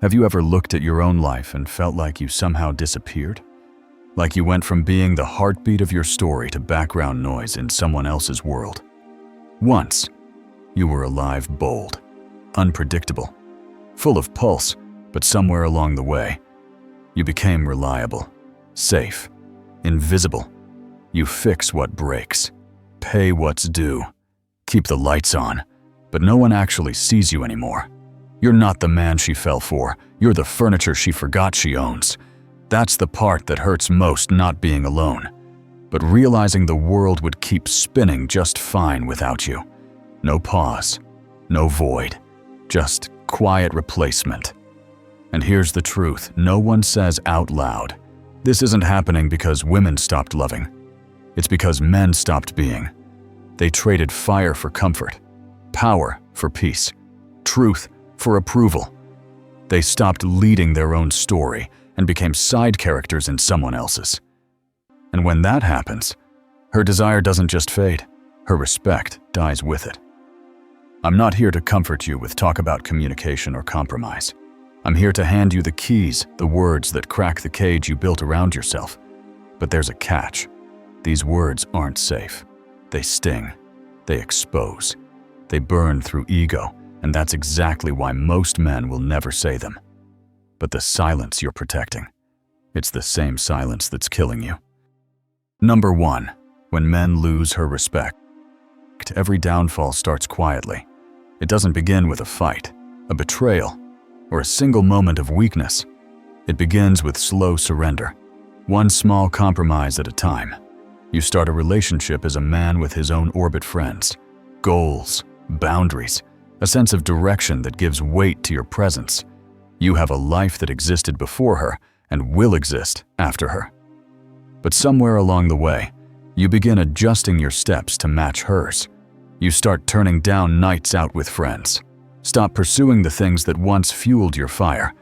Have you ever looked at your own life and felt like you somehow disappeared? Like you went from being the heartbeat of your story to background noise in someone else's world? Once, you were alive, bold, unpredictable, full of pulse, but somewhere along the way, you became reliable, safe, invisible. You fix what breaks, pay what's due, keep the lights on, but no one actually sees you anymore. You're not the man she fell for, you're the furniture she forgot she owns. That's the part that hurts most, not being alone, but realizing the world would keep spinning just fine without you. No pause, no void, just quiet replacement. And here's the truth, no one says out loud. This isn't happening because women stopped loving. It's because men stopped being. They traded fire for comfort, power for peace, truth for approval. They stopped leading their own story and became side characters in someone else's. And when that happens, her desire doesn't just fade, her respect dies with it. I'm not here to comfort you with talk about communication or compromise. I'm here to hand you the keys, the words that crack the cage you built around yourself. But there's a catch. These words aren't safe. They sting. They expose. They burn through ego, and that's exactly why most men will never say them. But the silence you're protecting, it's the same silence that's killing you. Number 1, when men lose her respect. Every downfall starts quietly. It doesn't begin with a fight, a betrayal, or a single moment of weakness. It begins with slow surrender, one small compromise at a time. You start a relationship as a man with his own orbit friends, goals, boundaries, a sense of direction that gives weight to your presence. You have a life that existed before her and will exist after her. But somewhere along the way, you begin adjusting your steps to match hers. You start turning down nights out with friends. Stop pursuing the things that once fueled your fire,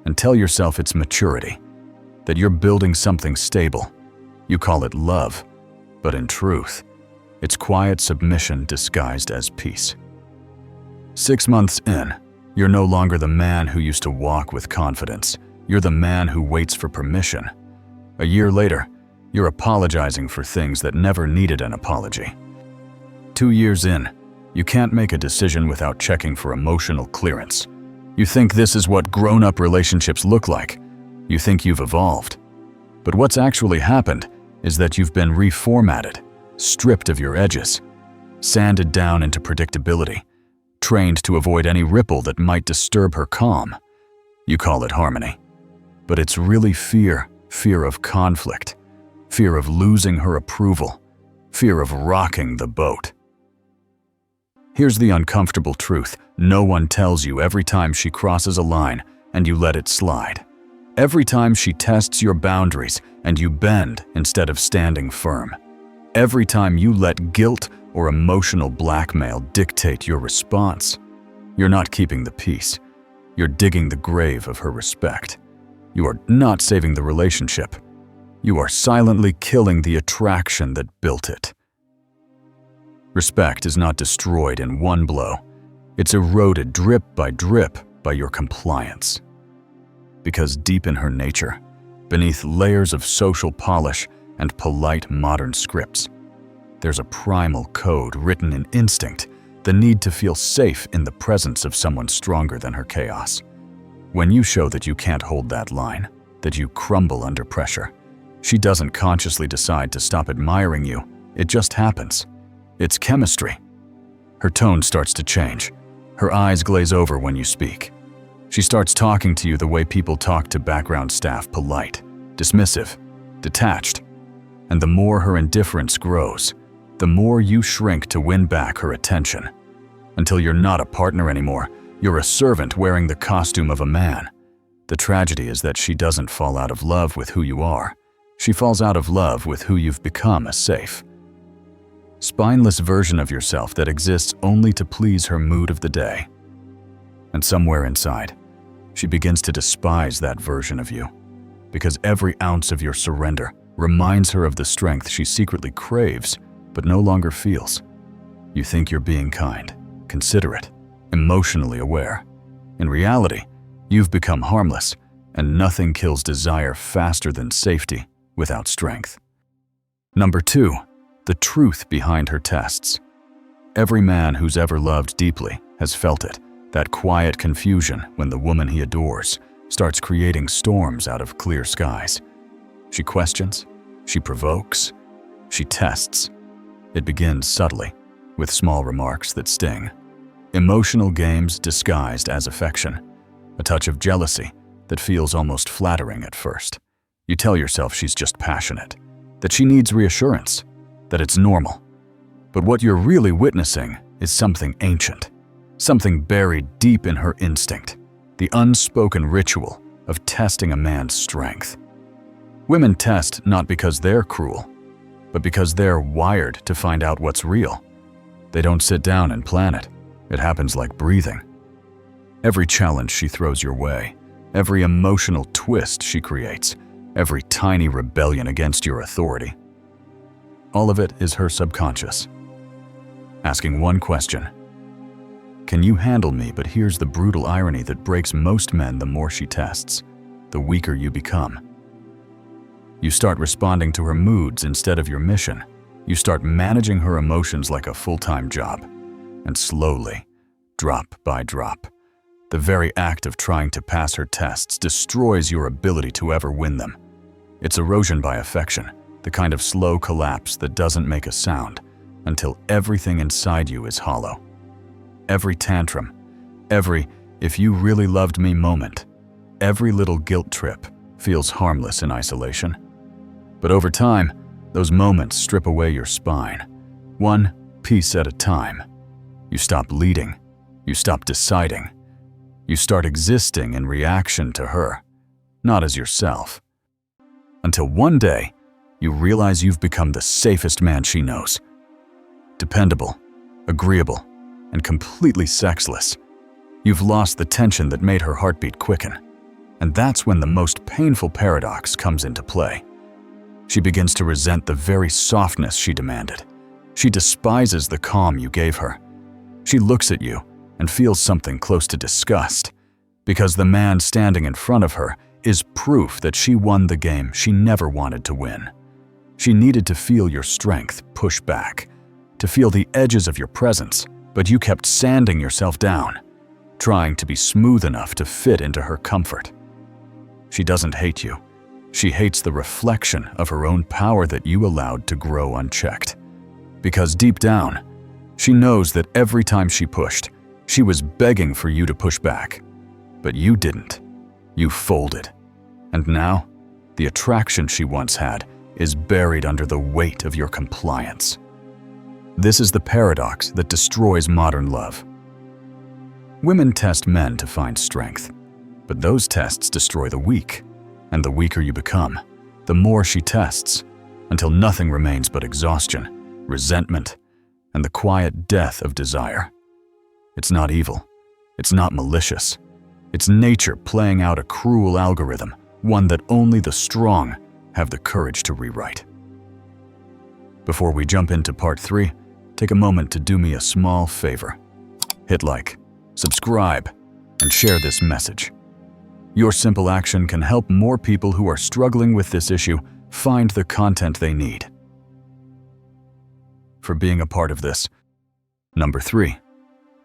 and tell yourself it's maturity, that you're building something stable. You call it love, but in truth, it's quiet submission disguised as peace. 6 months in, you're no longer the man who used to walk with confidence. You're the man who waits for permission. A year later, you're apologizing for things that never needed an apology. 2 years in, you can't make a decision without checking for emotional clearance. You think this is what grown-up relationships look like. You think you've evolved. But what's actually happened is that you've been reformatted, stripped of your edges, sanded down into predictability, trained to avoid any ripple that might disturb her calm. You call it harmony. But it's really fear of conflict, fear of losing her approval, fear of rocking the boat. Here's the uncomfortable truth. No one tells you every time she crosses a line and you let it slide. Every time she tests your boundaries and you bend instead of standing firm. Every time you let guilt or emotional blackmail dictate your response. You're not keeping the peace. You're digging the grave of her respect. You are not saving the relationship. You are silently killing the attraction that built it. Respect is not destroyed in one blow. It's eroded drip by your compliance. Because deep in her nature, beneath layers of social polish and polite modern scripts, there's a primal code written in instinct, the need to feel safe in the presence of someone stronger than her chaos. When you show that you can't hold that line, that you crumble under pressure, she doesn't consciously decide to stop admiring you. It just happens. It's chemistry. Her tone starts to change. Her eyes glaze over when you speak. She starts talking to you the way people talk to background staff, polite, dismissive, detached. And the more her indifference grows, the more you shrink to win back her attention. Until you're not a partner anymore, you're a servant wearing the costume of a man. The tragedy is that she doesn't fall out of love with who you are. She falls out of love with who you've become, a safe, spineless version of yourself that exists only to please her mood of the day. And somewhere inside, she begins to despise that version of you, because every ounce of your surrender reminds her of the strength she secretly craves but no longer feels. You think you're being kind, considerate, emotionally aware. In reality, You've become harmless, and nothing kills desire faster than safety without strength. Number 2, the truth behind her tests. Every man who's ever loved deeply has felt it, that quiet confusion when the woman he adores starts creating storms out of clear skies. She questions, she provokes, she tests. It begins subtly, with small remarks that sting. Emotional games disguised as affection, a touch of jealousy that feels almost flattering at first. You tell yourself she's just passionate, that she needs reassurance, that it's normal. But what you're really witnessing is something ancient, something buried deep in her instinct, the unspoken ritual of testing a man's strength. Women test not because they're cruel, but because they're wired to find out what's real. They don't sit down and plan it. It happens like breathing. Every challenge she throws your way, every emotional twist she creates, every tiny rebellion against your authority, all of it is her subconscious, asking one question: can you handle me? But here's the brutal irony that breaks most men. The more she tests, the weaker you become. You start responding to her moods instead of your mission. You start managing her emotions like a full-time job. And slowly, drop by drop, the very act of trying to pass her tests destroys your ability to ever win them. It's erosion by affection, the kind of slow collapse that doesn't make a sound until everything inside you is hollow. Every tantrum, every "if you really loved me" moment, every little guilt trip feels harmless in isolation. But over time, those moments strip away your spine, one piece at a time. You stop leading, you stop deciding, you start existing in reaction to her, not as yourself. Until one day, you realize you've become the safest man she knows. Dependable, agreeable, and completely sexless. You've lost the tension that made her heartbeat quicken. And that's when the most painful paradox comes into play. She begins to resent the very softness she demanded. She despises the calm you gave her. She looks at you and feels something close to disgust, because the man standing in front of her is proof that she won the game she never wanted to win. She needed to feel your strength push back, to feel the edges of your presence, but you kept sanding yourself down, trying to be smooth enough to fit into her comfort. She doesn't hate you. She hates the reflection of her own power that you allowed to grow unchecked. Because deep down, she knows that every time she pushed, she was begging for you to push back. But you didn't. You folded. And now, the attraction she once had is buried under the weight of your compliance. This is the paradox that destroys modern love. Women test men to find strength, but those tests destroy the weak. And the weaker you become, the more she tests, until nothing remains but exhaustion, resentment, and the quiet death of desire. It's not evil. It's not malicious. It's nature playing out a cruel algorithm, one that only the strong have the courage to rewrite. Before we jump into part 3, take a moment to do me a small favor. Hit like, subscribe, and share this message. Your simple action can help more people who are struggling with this issue find the content they need. For being a part of this. Number 3.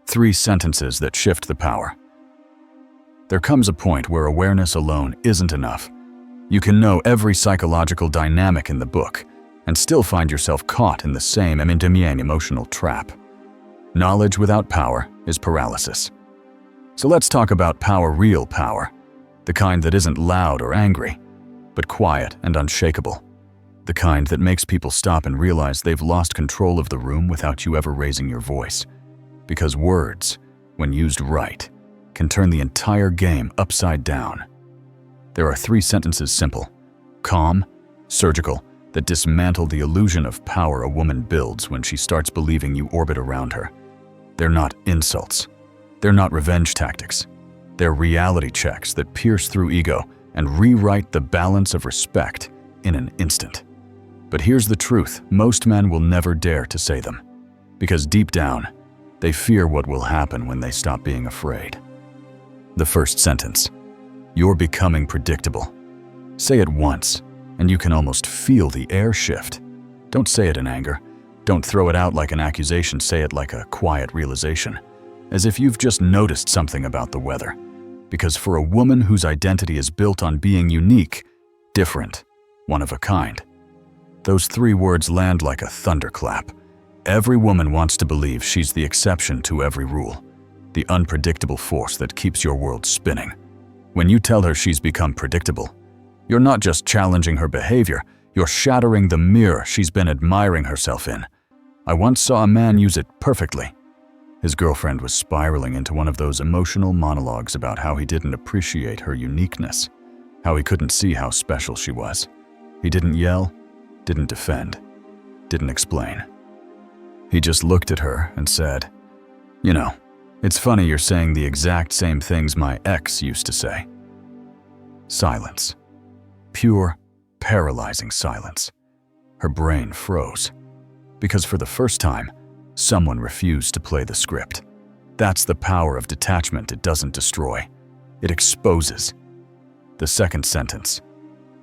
3 sentences that shift the power. There comes a point where awareness alone isn't enough. You can know every psychological dynamic in the book and still find yourself caught in the same emotional trap. Knowledge without power is paralysis. So let's talk about power, real power. The kind that isn't loud or angry, but quiet and unshakable. The kind that makes people stop and realize they've lost control of the room without you ever raising your voice. Because words, when used right, can turn the entire game upside down. There are 3 sentences, simple, calm, surgical, that dismantle the illusion of power a woman builds when she starts believing you orbit around her. They're not insults. They're not revenge tactics. They're reality checks that pierce through ego and rewrite the balance of respect in an instant. But here's the truth: most men will never dare to say them, because deep down, they fear what will happen when they stop being afraid. The first sentence: You're becoming predictable. Say it once, and you can almost feel the air shift. Don't say it in anger. Don't throw it out like an accusation. Say it like a quiet realization, as if you've just noticed something about the weather. Because for a woman whose identity is built on being unique, different, one of a kind, those 3 words land like a thunderclap. Every woman wants to believe she's the exception to every rule, the unpredictable force that keeps your world spinning. When you tell her she's become predictable, you're not just challenging her behavior, you're shattering the mirror she's been admiring herself in. I once saw a man use it perfectly. His girlfriend was spiraling into one of those emotional monologues about how he didn't appreciate her uniqueness, how he couldn't see how special she was. He didn't yell, didn't defend, didn't explain. He just looked at her and said, "You know, it's funny you're saying the exact same things my ex used to say." Silence. Pure, paralyzing silence. Her brain froze. Because for the first time, someone refused to play the script. That's the power of detachment. It doesn't destroy. It exposes. The second sentence.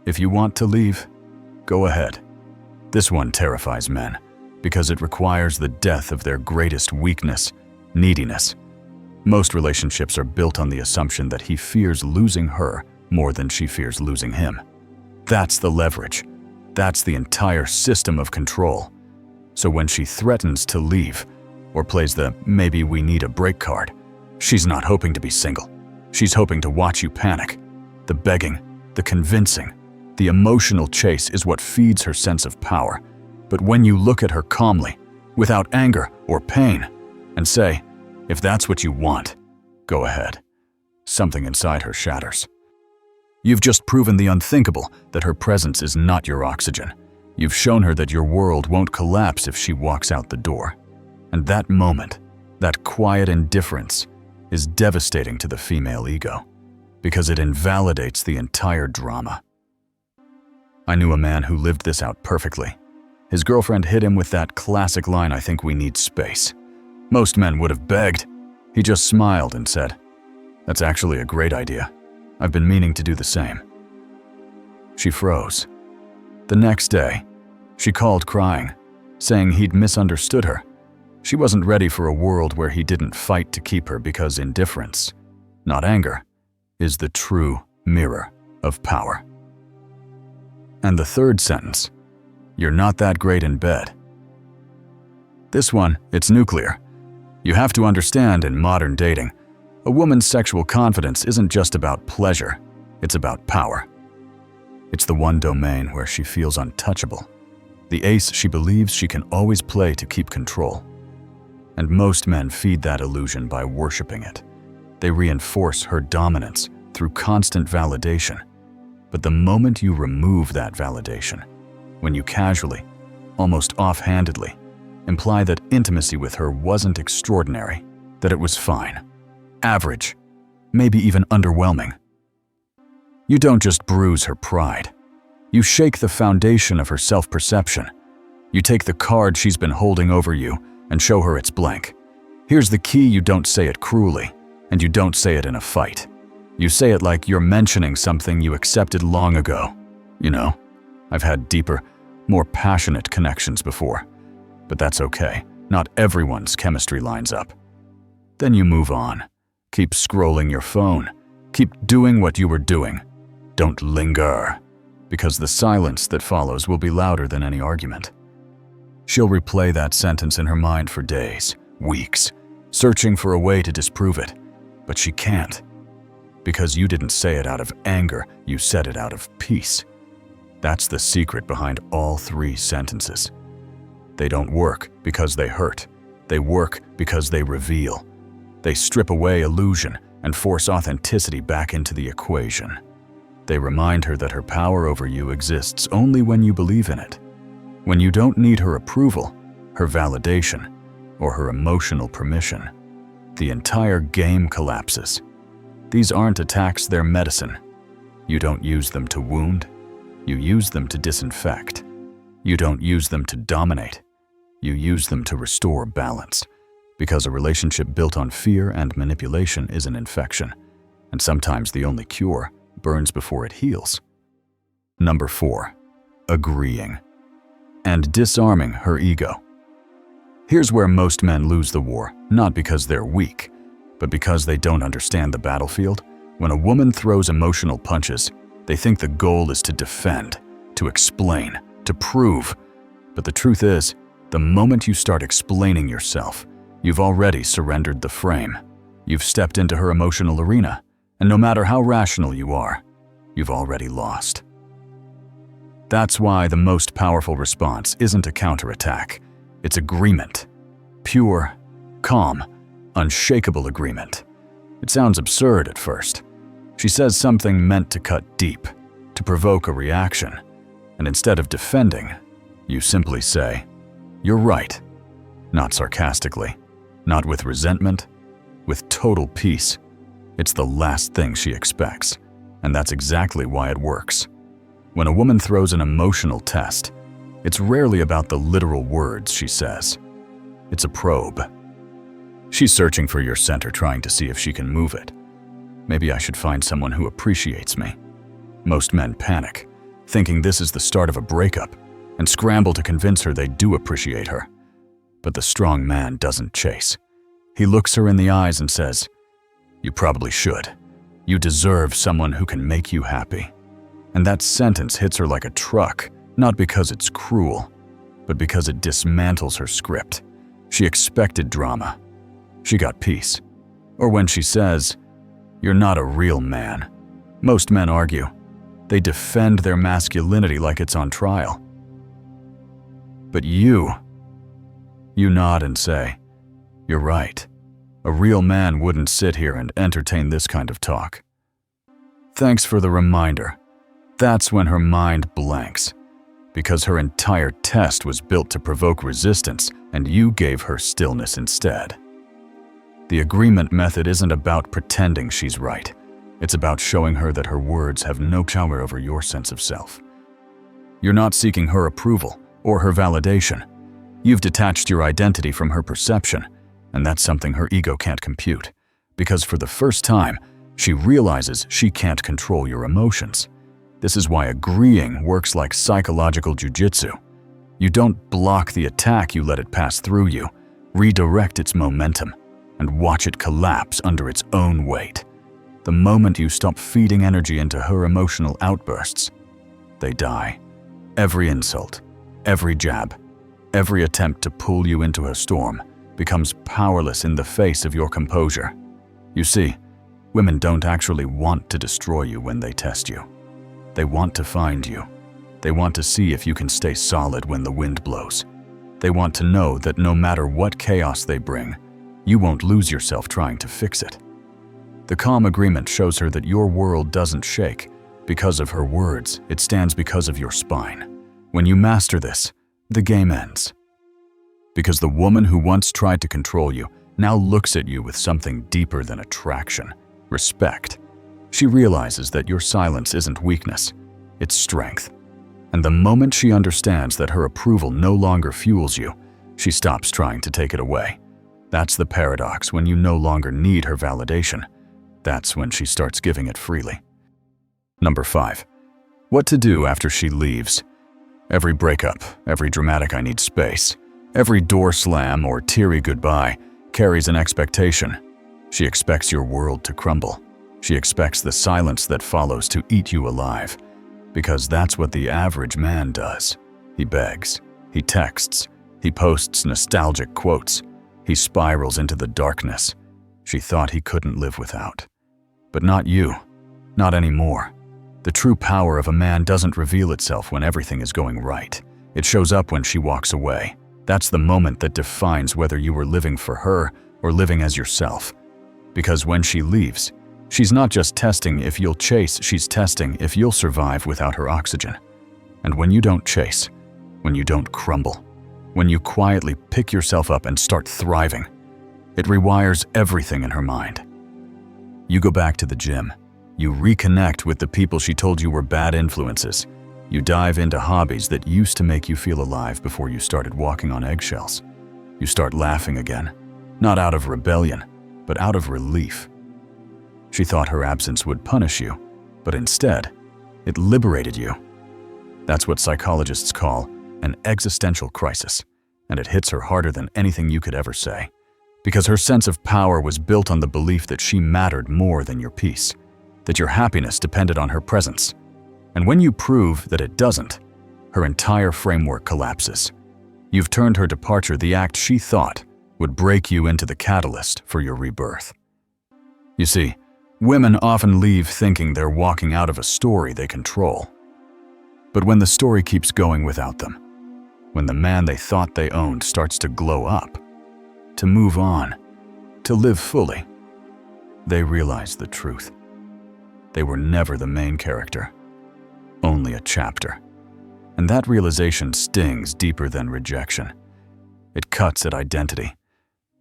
If you want to leave, go ahead. This one terrifies men, because it requires the death of their greatest weakness, neediness. Most relationships are built on the assumption that he fears losing her more than she fears losing him. That's the leverage. That's the entire system of control. So when she threatens to leave, or plays the "maybe we need a break" card, she's not hoping to be single. She's hoping to watch you panic. The begging, the convincing, the emotional chase is what feeds her sense of power. But when you look at her calmly, without anger or pain, and say, "If that's what you want, go ahead," something inside her shatters. You've just proven the unthinkable, that her presence is not your oxygen. You've shown her that your world won't collapse if she walks out the door. And that moment, that quiet indifference, is devastating to the female ego, because it invalidates the entire drama. I knew a man who lived this out perfectly. His girlfriend hit him with that classic line, "I think we need space." Most men would have begged. He just smiled and said, "That's actually a great idea. I've been meaning to do the same." She froze. The next day, she called crying, saying he'd misunderstood her. She wasn't ready for a world where he didn't fight to keep her, because indifference, not anger, is the true mirror of power. And the third sentence, "You're not that great in bed." This one, it's nuclear. You have to understand, in modern dating, a woman's sexual confidence isn't just about pleasure, it's about power. It's the one domain where she feels untouchable, the ace she believes she can always play to keep control. And most men feed that illusion by worshiping it. They reinforce her dominance through constant validation. But the moment you remove that validation, when you casually, almost offhandedly, imply that intimacy with her wasn't extraordinary, that it was fine, average, maybe even underwhelming, you don't just bruise her pride. You shake the foundation of her self-perception. You take the card she's been holding over you and show her it's blank. Here's the key: you don't say it cruelly, and you don't say it in a fight. You say it like you're mentioning something you accepted long ago. "You know, I've had deeper, more passionate connections before, but that's okay. Not everyone's chemistry lines up." Then you move on. Keep scrolling your phone. Keep doing what you were doing. Don't linger, because the silence that follows will be louder than any argument. She'll replay that sentence in her mind for days, weeks, searching for a way to disprove it. But she can't, because you didn't say it out of anger, you said it out of peace. That's the secret behind all 3 sentences. They don't work because they hurt. They work because they reveal. They strip away illusion and force authenticity back into the equation. They remind her that her power over you exists only when you believe in it. When you don't need her approval, her validation, or her emotional permission, the entire game collapses. These aren't attacks, they're medicine. You don't use them to wound, you use them to disinfect. You don't use them to dominate, you use them to restore balance. Because a relationship built on fear and manipulation is an infection, and sometimes the only cure burns before it heals. Number 4. Agreeing and disarming her ego. Here's where most men lose the war, not because they're weak, but because they don't understand the battlefield. When a woman throws emotional punches, they think the goal is to defend, to explain, to prove. But the truth is, the moment you start explaining yourself, you've already surrendered the frame. You've stepped into her emotional arena, and no matter how rational you are, you've already lost. That's why the most powerful response isn't a counterattack. It's agreement. Pure, calm, unshakable agreement. It sounds absurd at first. She says something meant to cut deep, to provoke a reaction, and instead of defending, you simply say, "You're right." Not sarcastically, not with resentment, with total peace. It's the last thing she expects, and that's exactly why it works. When a woman throws an emotional test, it's rarely about the literal words she says. It's a probe. She's searching for your center, trying to see if she can move it. Maybe I should find someone who appreciates me. Most men panic, thinking this is the start of a breakup, and scramble to convince her they do appreciate her. But the strong man doesn't chase. He looks her in the eyes and says, "You probably should. You deserve someone who can make you happy." And that sentence hits her like a truck, not because it's cruel, but because it dismantles her script. She expected drama. She got peace. Or when she says, "You're not a real man." Most men argue. They defend their masculinity like it's on trial. But you nod and say, "You're right. A real man wouldn't sit here and entertain this kind of talk." Thanks for the reminder. That's when her mind blanks, because her entire test was built to provoke resistance, and you gave her stillness instead. The agreement method isn't about pretending she's right. It's about showing her that her words have no power over your sense of self. You're not seeking her approval or her validation. You've detached your identity from her perception, and that's something her ego can't compute, because for the first time, she realizes she can't control your emotions. This is why agreeing works like psychological jujitsu. You don't block the attack, you let it pass through you, redirect its momentum, and watch it collapse under its own weight. The moment you stop feeding energy into her emotional outbursts, they die. Every insult, every jab, every attempt to pull you into her storm becomes powerless in the face of your composure. You see, women don't actually want to destroy you when they test you. They want to find you. They want to see if you can stay solid when the wind blows. They want to know that no matter what chaos they bring, you won't lose yourself trying to fix it. The calm agreement shows her that your world doesn't shake because of her words, it stands because of your spine. When you master this, the game ends. Because the woman who once tried to control you now looks at you with something deeper than attraction, respect. She realizes that your silence isn't weakness, it's strength. And the moment she understands that her approval no longer fuels you, she stops trying to take it away. That's the paradox. When you no longer need her validation, that's when she starts giving it freely. Number 5. What to do after she leaves. Every breakup, every dramatic "I need space," every door slam or teary goodbye carries an expectation. She expects your world to crumble. She expects the silence that follows to eat you alive. Because that's what the average man does. He begs, he texts, he posts nostalgic quotes, he spirals into the darkness she thought he couldn't live without. But not you, not anymore. The true power of a man doesn't reveal itself when everything is going right. It shows up when she walks away. That's the moment that defines whether you were living for her or living as yourself. Because when she leaves, she's not just testing if you'll chase, she's testing if you'll survive without her oxygen. And when you don't chase, when you don't crumble, when you quietly pick yourself up and start thriving, it rewires everything in her mind. You go back to the gym. You reconnect with the people she told you were bad influences. You dive into hobbies that used to make you feel alive before you started walking on eggshells. You start laughing again, not out of rebellion, but out of relief. She thought her absence would punish you, but instead, it liberated you. That's what psychologists call an existential crisis, and it hits her harder than anything you could ever say. Because her sense of power was built on the belief that she mattered more than your peace, that your happiness depended on her presence. And when you prove that it doesn't, her entire framework collapses. You've turned her departure the act she thought would break you into the catalyst for your rebirth. You see, women often leave thinking they're walking out of a story they control. But when the story keeps going without them, when the man they thought they owned starts to glow up, to move on, to live fully, they realize the truth. They were never the main character, only a chapter. And that realization stings deeper than rejection. It cuts at identity.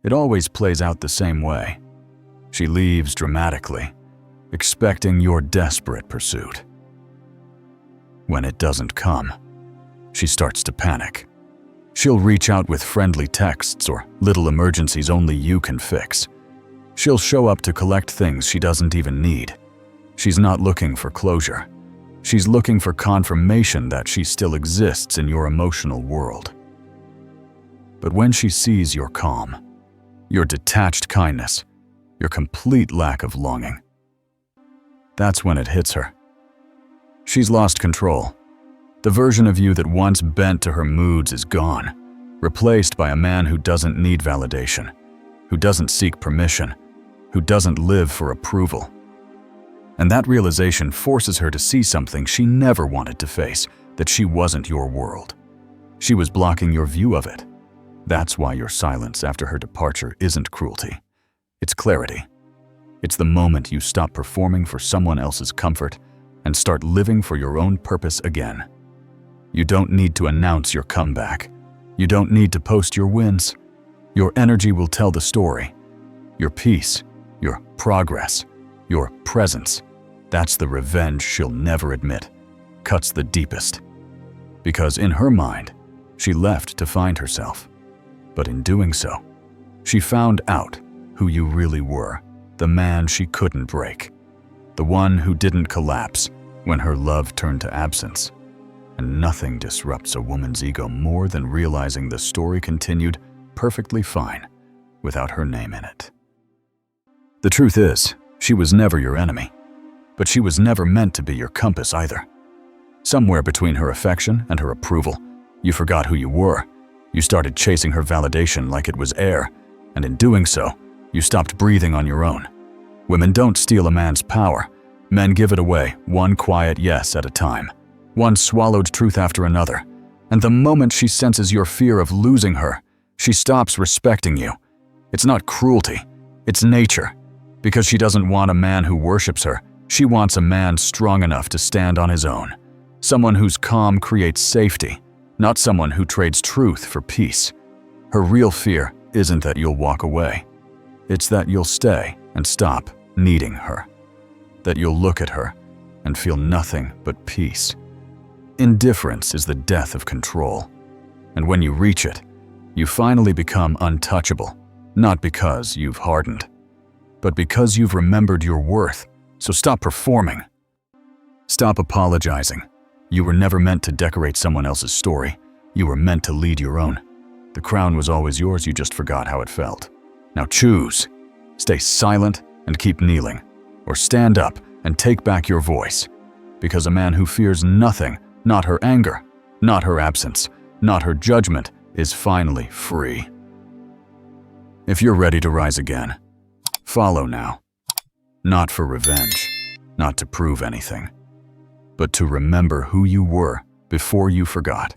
It always plays out the same way. She leaves dramatically, expecting your desperate pursuit. When it doesn't come, she starts to panic. She'll reach out with friendly texts or little emergencies only you can fix. She'll show up to collect things she doesn't even need. She's not looking for closure. She's looking for confirmation that she still exists in your emotional world. But when she sees your calm, your detached kindness, your complete lack of longing, that's when it hits her. She's lost control. The version of you that once bent to her moods is gone, replaced by a man who doesn't need validation, who doesn't seek permission, who doesn't live for approval. And that realization forces her to see something she never wanted to face, that she wasn't your world. She was blocking your view of it. That's why your silence after her departure isn't cruelty. It's clarity. It's the moment you stop performing for someone else's comfort and start living for your own purpose again. You don't need to announce your comeback. You don't need to post your wins. Your energy will tell the story. Your peace, your progress, your presence. That's the revenge she'll never admit, cuts the deepest. Because in her mind, she left to find herself. But in doing so, she found out who you really were, the man she couldn't break, the one who didn't collapse when her love turned to absence. And nothing disrupts a woman's ego more than realizing the story continued perfectly fine without her name in it. The truth is, she was never your enemy, but she was never meant to be your compass either. Somewhere between her affection and her approval, you forgot who you were. You started chasing her validation like it was air, and in doing so, you stopped breathing on your own. Women don't steal a man's power. Men give it away, one quiet yes at a time, one swallowed truth after another. And the moment she senses your fear of losing her, she stops respecting you. It's not cruelty, it's nature. Because she doesn't want a man who worships her, she wants a man strong enough to stand on his own. Someone whose calm creates safety, not someone who trades truth for peace. Her real fear isn't that you'll walk away. It's that you'll stay and stop needing her. That you'll look at her and feel nothing but peace. Indifference is the death of control. And when you reach it, you finally become untouchable, not because you've hardened, but because you've remembered your worth. So stop performing. Stop apologizing. You were never meant to decorate someone else's story. You were meant to lead your own. The crown was always yours, you just forgot how it felt. Now choose. Stay silent and keep kneeling, or stand up and take back your voice. Because a man who fears nothing, not her anger, not her absence, not her judgment, is finally free. If you're ready to rise again, follow now. Not for revenge, not to prove anything, but to remember who you were before you forgot.